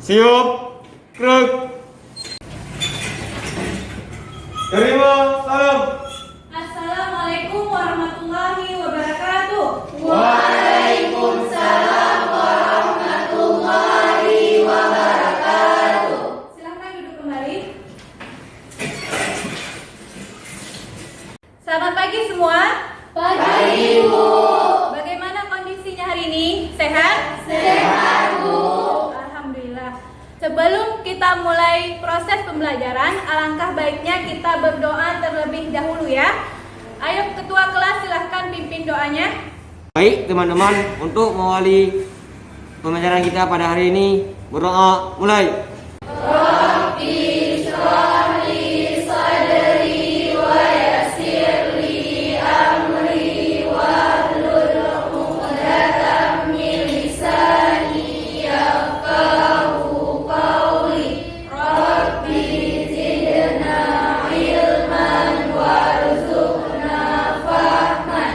Siap, gerak. Terima, salam. Assalamualaikum warahmatullahi wabarakatuh. Waalaikumsalam warahmatullahi wabarakatuh. Silahkan duduk kembali. Selamat pagi semua. Pagi, Bu. Bagaimana kondisinya hari ini? Sehat? Sehat, Bu. Alhamdulillah. Sebelum kita mulai proses pembelajaran, alangkah baiknya kita berdoa terlebih dahulu ya. Ayo ketua kelas silahkan pimpin doanya. Baik teman-teman, untuk mengawali pembelajaran kita pada hari ini, berdoa mulai. Rabbi shrah li sadri wa yassir li amri wahlul 'uqdatam min lisani yafqahu qawli. Rabbi zidna ilman warzuqna fahman.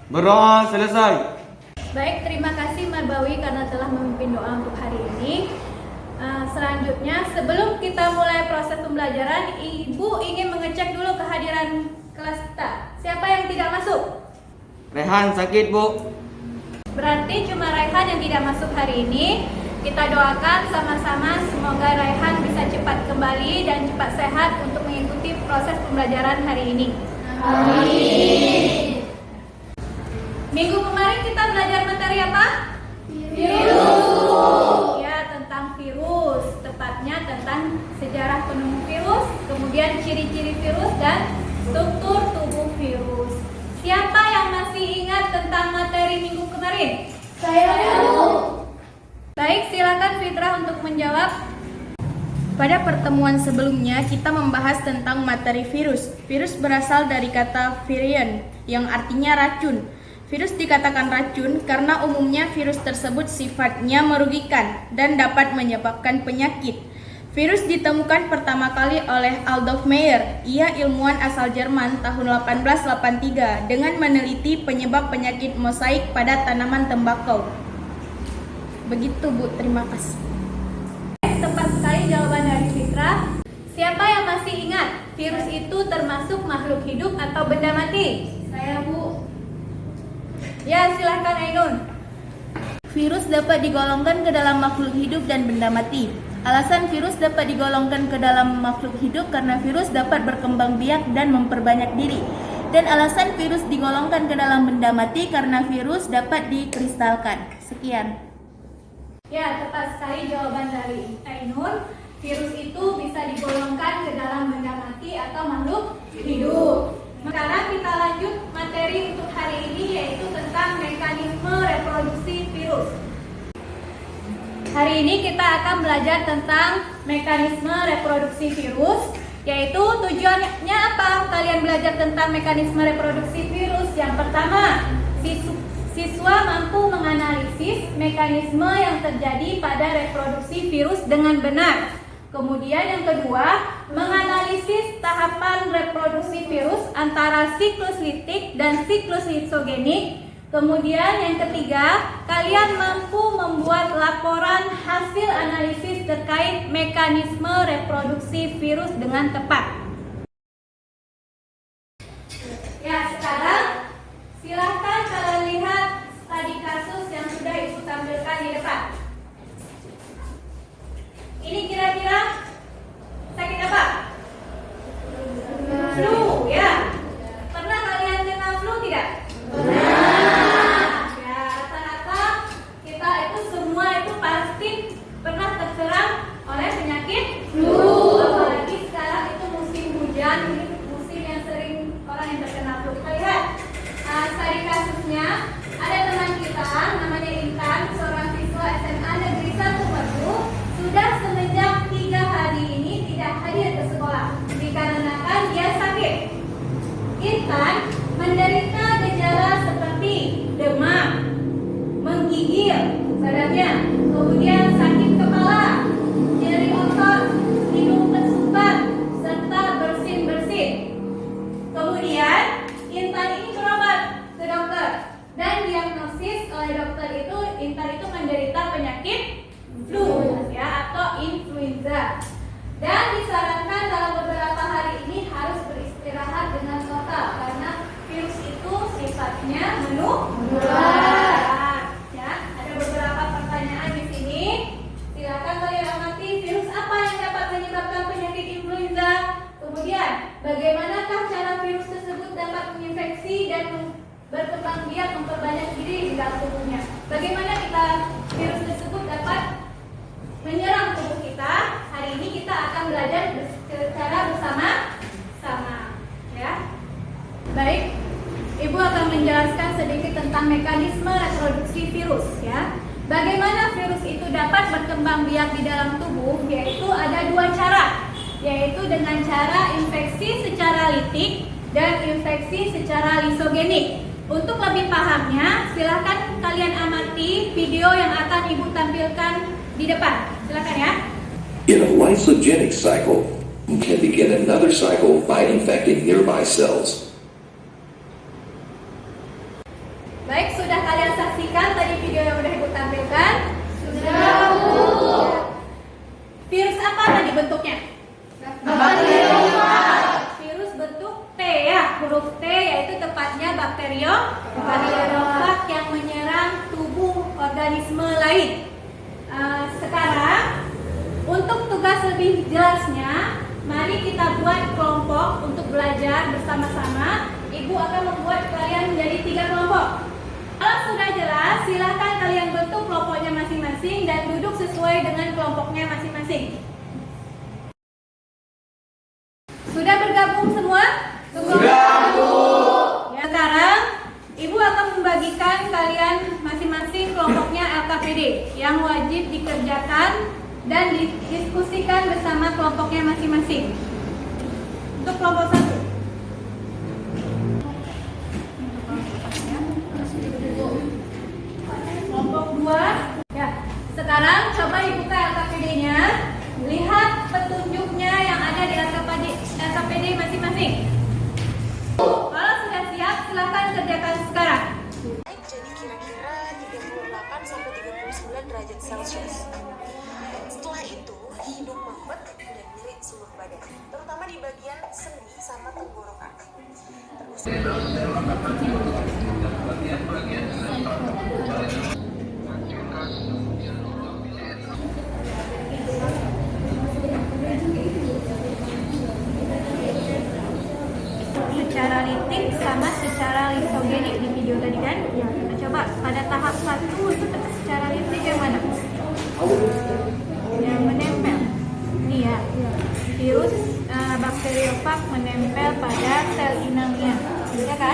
Berdoa selesai. Baik, terima kasih Marbawi karena telah memimpin doa untuk hari ini. Selanjutnya, sebelum kita mulai proses pembelajaran, Ibu ingin mengecek dulu kehadiran kelas kita. Siapa yang tidak masuk? Rehan sakit, Bu. Berarti cuma Raihan yang tidak masuk hari ini. Kita doakan sama-sama semoga Raihan bisa cepat kembali dan cepat sehat untuk mengikuti proses pembelajaran hari ini. Amin. Minggu kemarin kita belajar materi apa? Virus. Ya, tentang virus. Tepatnya tentang sejarah penemu virus, kemudian ciri-ciri virus dan struktur tubuh virus. Siapa yang masih ingat tentang materi minggu kemarin? Saya, Bu. Baik, silakan Fitrah untuk menjawab. Pada pertemuan sebelumnya, kita membahas tentang materi virus. Virus berasal dari kata virion, yang artinya racun. Virus dikatakan racun karena umumnya virus tersebut sifatnya merugikan dan dapat menyebabkan penyakit. Virus ditemukan pertama kali oleh Adolf Meyer. Ia ilmuwan asal Jerman tahun 1883 dengan meneliti penyebab penyakit mosaik pada tanaman tembakau. Begitu, Bu. Terima kasih. Tepat sekali jawaban dari Fitrah. Siapa yang masih ingat virus itu termasuk makhluk hidup atau benda mati? Saya, Bu. Ya, silahkan Ainun. Virus dapat digolongkan ke dalam makhluk hidup dan benda mati. Alasan virus dapat digolongkan ke dalam makhluk hidup karena virus dapat berkembang biak dan memperbanyak diri. Dan alasan virus digolongkan ke dalam benda mati karena virus dapat dikristalkan. Sekian. Ya, tepat sekali jawaban dari Ainun. Virus itu bisa digolongkan ke dalam benda mati atau makhluk hidup. Sekarang kita lanjut materi untuk hari ini, yaitu tentang mekanisme reproduksi virus. Hari ini kita akan belajar tentang mekanisme reproduksi virus, yaitu tujuannya apa kalian belajar tentang mekanisme reproduksi virus? Yang pertama, siswa mampu menganalisis mekanisme yang terjadi pada reproduksi virus dengan benar. Kemudian yang kedua, menganalisis tahapan reproduksi virus antara siklus litik dan siklus lisogenik. Kemudian yang ketiga, kalian mampu membuat laporan hasil analisis terkait mekanisme reproduksi virus dengan tepat. Ya, sekarang silahkan kalian lihat studi kasus yang sudah Ibu tampilkan di depan. Ini kira-kira sakit apa? Flu, ya. Pernah kalian kena flu tidak? Pernah. Ya, rata-rata kita itu semua itu pasti pernah terserang oleh penyakit flu. Apalagi sekarang itu musim Dan disarankan dalam beberapa hari ini harus beristirahat dengan total karena virus itu sifatnya menular. Ya, ada beberapa pertanyaan di sini. Silakan kalian amati virus apa yang dapat menyebabkan penyakit influenza. Kemudian, bagaimanakah cara virus tersebut dapat menginfeksi dan berkembang biak memperbanyak diri di dalam tubuhnya. Bagaimana virus tersebut dapat menyerang tubuh kita? Hari ini kita akan belajar secara bersama-sama, ya. Baik, Ibu akan menjelaskan sedikit tentang mekanisme reproduksi virus, ya. Bagaimana virus itu dapat berkembang biak di dalam tubuh? Yaitu ada dua cara, yaitu dengan cara infeksi secara litik dan infeksi secara lisogenik. Untuk lebih pahamnya, silakan kalian amati video yang akan Ibu tampilkan di depan. Silakan ya. In a lysogenic cycle, you can begin another cycle by infecting nearby cells. Baik, sudah kalian saksikan tadi video yang sudah Ibu tampilkan? Sudah, Bu. Virus apa tadi bentuknya? Virus bentuk T ya, huruf T, yaitu tepatnya bakteriofag yang menyerang tubuh organisme lain. Sekarang untuk tugas lebih jelasnya, mari kita buat kelompok untuk belajar bersama-sama. Ibu akan membuat kalian menjadi 3 kelompok. Kalau sudah jelas, silahkan kalian bentuk kelompoknya masing-masing dan duduk sesuai dengan kelompoknya masing-masing. Sudah bergabung semua? Sudah, Bu. Ya, sekarang Ibu akan membagikan kalian masing-masing kelompoknya LKPD yang wajib dikerjakan dan didiskusikan bersama kelompoknya masing-masing. Untuk kelompok 1. Kelompok 2. Ya, sekarang coba dibuka LKPD-nya. Lihat petunjuknya yang ada di LKPD masing-masing. Kalau sudah siap, silakan kerjakan sekarang. Jadi kira-kira 38 sampai 39 derajat Celcius. Setelah itu, hidung mampet dan nyeri seluruh badan, terutama di bagian sendi sama tenggorokan. Secara litik sama secara lisogenik di video tadi kan? Ya, kita coba pada tahap 1 itu secara litik yang mana? Yang menempel. Ini ya. Virus bakteriofag menempel pada sel inangnya, ya kan?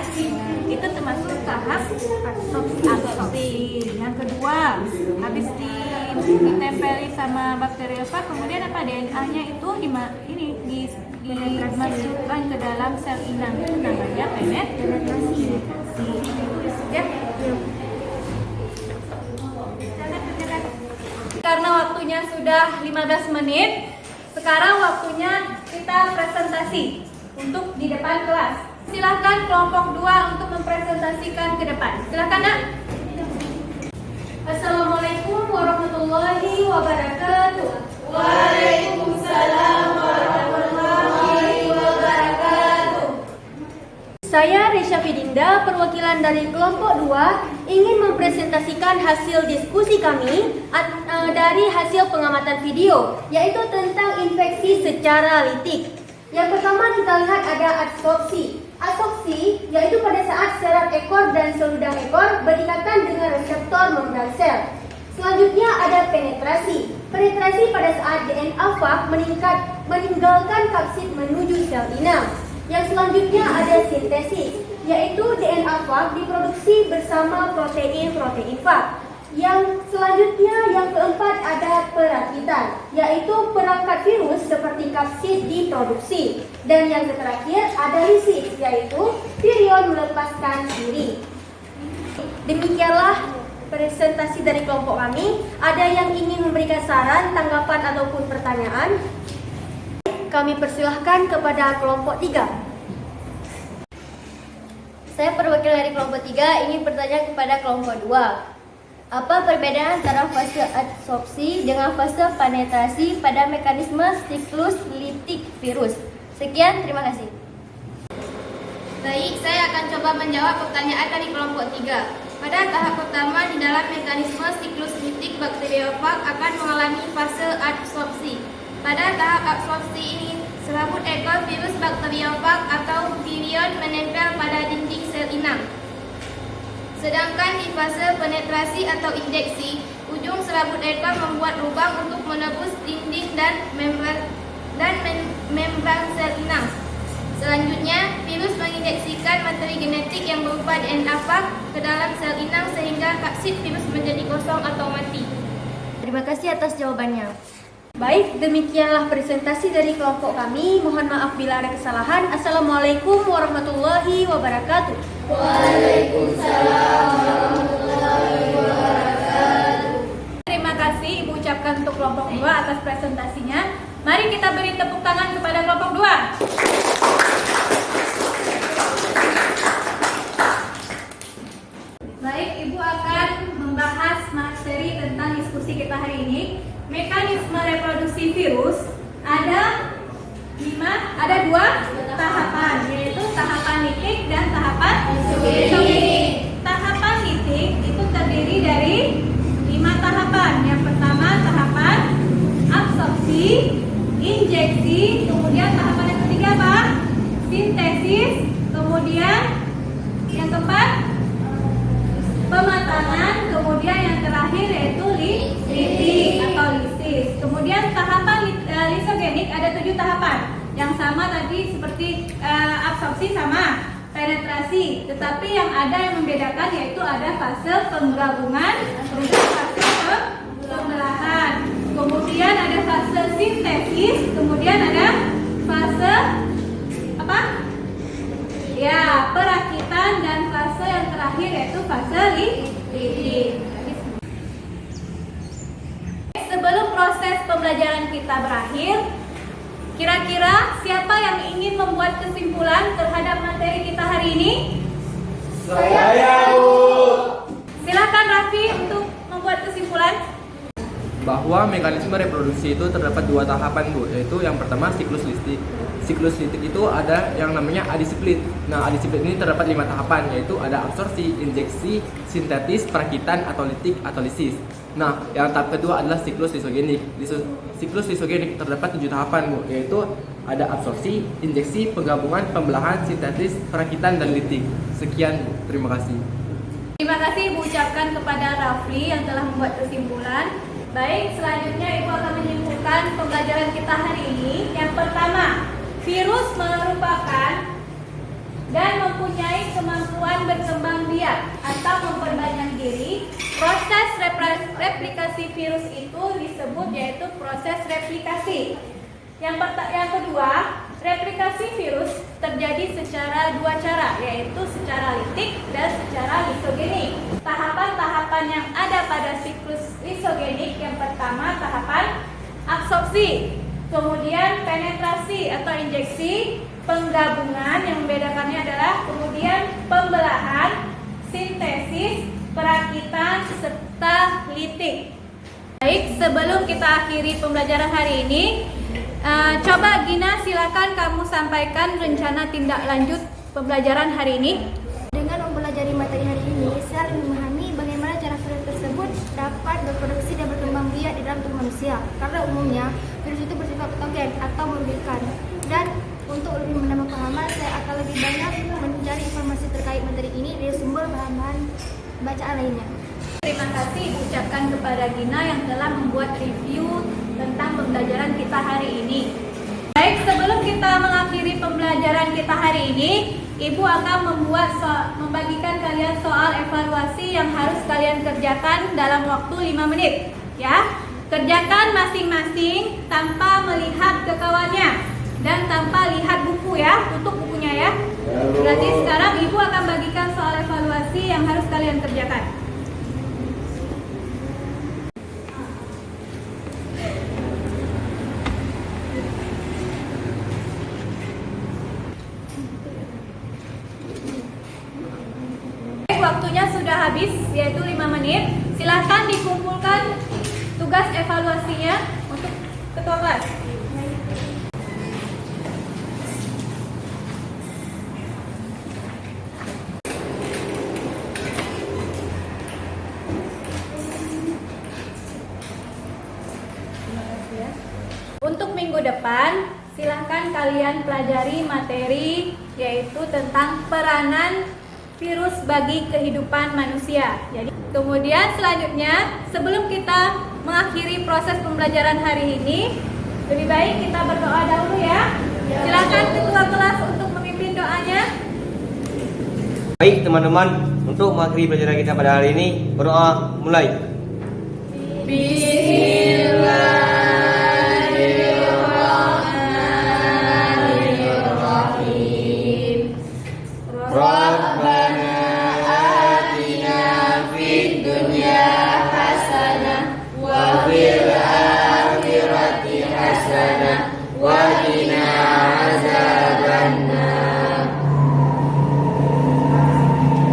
Itu termasuk tahap absorpsi. Yang kedua, habis ditempeli sama bakteriofag, kemudian apa, DNA-nya itu dimasukkan ke dalam sel inang, itu namanya penetrasi. Ya. Karena waktunya sudah 15 menit, sekarang waktunya kita presentasi untuk di depan kelas. Silakan kelompok 2 untuk mempresentasikan ke depan. Silakan, Nak. Assalamualaikum warahmatullahi wabarakatuh. Waalaikumsalam warahmatullahi wabarakatuh. Saya Resya Fidinda, perwakilan dari kelompok 2, ingin mempresentasikan hasil diskusi kami dari hasil pengamatan video, yaitu tentang infeksi secara litik. Yang pertama kita lihat ada adsorpsi. Adsorpsi yaitu pada saat saraf ekor dan seludang ekor berikatan dengan reseptor membran sel. Selanjutnya ada penetrasi. Penetrasi pada saat DNA fag meninggalkan kapsid menuju sel inang. Yang selanjutnya ada sintesis, yaitu DNA fag diproduksi bersama protein fag. Yang selanjutnya, yang keempat ada perakitan, yaitu perangkat virus seperti kapsid diproduksi. Dan yang terakhir ada lisis, yaitu virion melepaskan diri. Demikianlah presentasi dari kelompok kami. Ada yang ingin memberikan saran, tanggapan ataupun pertanyaan? Kami persilahkan kepada kelompok 3. Saya perwakilan dari kelompok 3 ingin bertanya kepada kelompok 2. Apa perbedaan antara fase adsorpsi dengan fase penetrasi pada mekanisme siklus litik virus? Sekian, terima kasih. Baik, saya akan coba menjawab pertanyaan dari kelompok 3. Pada tahap pertama di dalam mekanisme siklus litik bakteriofag akan mengalami fase adsorpsi. Pada tahap absorpsi ini, serabut ekor virus bakteriofag atau virion menempel pada dinding sel inang. Sedangkan di fase penetrasi atau injeksi, ujung serabut ekor membuat lubang untuk menembus dinding dan membran sel inang. Selanjutnya, virus menginjeksikan materi genetik yang berupa DNA fag ke dalam sel inang sehingga kapsid virus menjadi kosong atau mati. Terima kasih atas jawabannya. Baik, demikianlah presentasi dari kelompok kami. Mohon maaf bila ada kesalahan. Assalamualaikum warahmatullahi wabarakatuh. Waalaikumsalam warahmatullahi wabarakatuh. Terima kasih Ibu ucapkan untuk kelompok 2 atas presentasinya. Mari kita beri tepuk tangan kepada kelompok 2. Baik, Ibu akan membahas materi tentang diskusi kita hari ini. Mekanisme reproduksi virus ada 2 tahapan, yaitu tahapan litik dan tahapan isogenik. Tahapan litik itu terdiri dari 5 tahapan. Yang pertama tahapan absorpsi, injeksi, kemudian tahapan yang ketiga apa? Sintesis, kemudian yang keempat pematangan, kemudian yang terakhir yaitu litik atau lisis. Kemudian tahapan lisogenik ada 7 tahapan. Yang sama tadi seperti absorpsi sama penetrasi, tetapi yang ada yang membedakan yaitu ada fase penggabungan, kemudian fase pembelahan, kemudian ada fase sintesis, kemudian ada fase apa? Ya, perakitan, dan fase yang terakhir yaitu fase litik. Sebelum proses pembelajaran kita berakhir, kira-kira siapa yang ingin membuat kesimpulan terhadap materi kita hari ini? Saya, Bu. Silakan Raffi untuk membuat kesimpulan. Bahwa mekanisme reproduksi itu terdapat 2 tahapan, Bu, yaitu yang pertama siklus litik. Siklus litik itu ada yang namanya adisiplit. Nah, adisiplit ini terdapat 5 tahapan, yaitu ada absorpsi, injeksi, sintetis, perakitan atau litik atau lisis. Nah, yang tahap kedua adalah siklus lisogenik. Siklus lisogenik terdapat 7 tahapan, Bu, yaitu ada absorpsi, injeksi, penggabungan, pembelahan, sintetis, perakitan dan litik. Sekian, Bu. Terima kasih. Terima kasih Ibu ucapkan kepada Rafli yang telah membuat kesimpulan. Baik, selanjutnya Ibu akan menyimpulkan pembelajaran kita hari ini. Yang pertama, virus merupakan dan mempunyai kemampuan berkembang biak atau memperbanyak diri. Proses replikasi virus itu disebut yaitu proses replikasi. Yang kedua, replikasi virus terjadi secara 2 cara, yaitu secara litik dan secara lisogenik. Tahapan-tahapan yang ada pada siklus lisogenik, yang pertama tahapan absorpsi, kemudian penetrasi atau injeksi, penggabungan yang membedakannya adalah kemudian pembelahan, sintesis, perakitan, serta litik. Baik, sebelum kita akhiri pembelajaran hari ini, coba Gina silakan kamu sampaikan rencana tindak lanjut pembelajaran hari ini. Dengan mempelajari materi hari ini, saya akan memahami bagaimana cara virus tersebut dapat berproduksi dan berkembang biak di dalam tubuh manusia. Karena umumnya virus itu bersifat patogen atau mematikan. Dan untuk lebih menambah pemahaman, saya akan lebih banyak mencari informasi terkait materi ini dari sumber bahan-bahan bacaan lainnya. Terima kasih ucapkan kepada Gina yang telah membuat review tentang pembelajaran kita hari ini. Baik, sebelum kita mengakhiri pembelajaran kita hari ini, Ibu akan membagikan kalian soal evaluasi yang harus kalian kerjakan dalam waktu 5 menit. Ya, kerjakan masing-masing tanpa melihat ke kawannya dan tanpa lihat buku ya, tutup bukunya ya. Berarti sekarang Ibu akan bagikan soal evaluasi yang harus kalian kerjakan. Waktunya sudah habis, yaitu 5 menit. Silahkan dikumpulkan tugas evaluasinya untuk ketua kelas. Untuk minggu depan, silahkan kalian pelajari materi yaitu tentang peranan virus bagi kehidupan manusia. Jadi, kemudian selanjutnya, sebelum kita mengakhiri proses pembelajaran hari ini, lebih baik kita berdoa dahulu ya. Silahkan ketua kelas untuk memimpin doanya. Baik teman-teman, untuk mengakhiri pelajaran kita pada hari ini, berdoa mulai.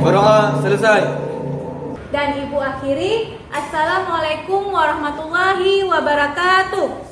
Berdoa selesai. Dan ibu akhiri, Assalamualaikum warahmatullahi wabarakatuh.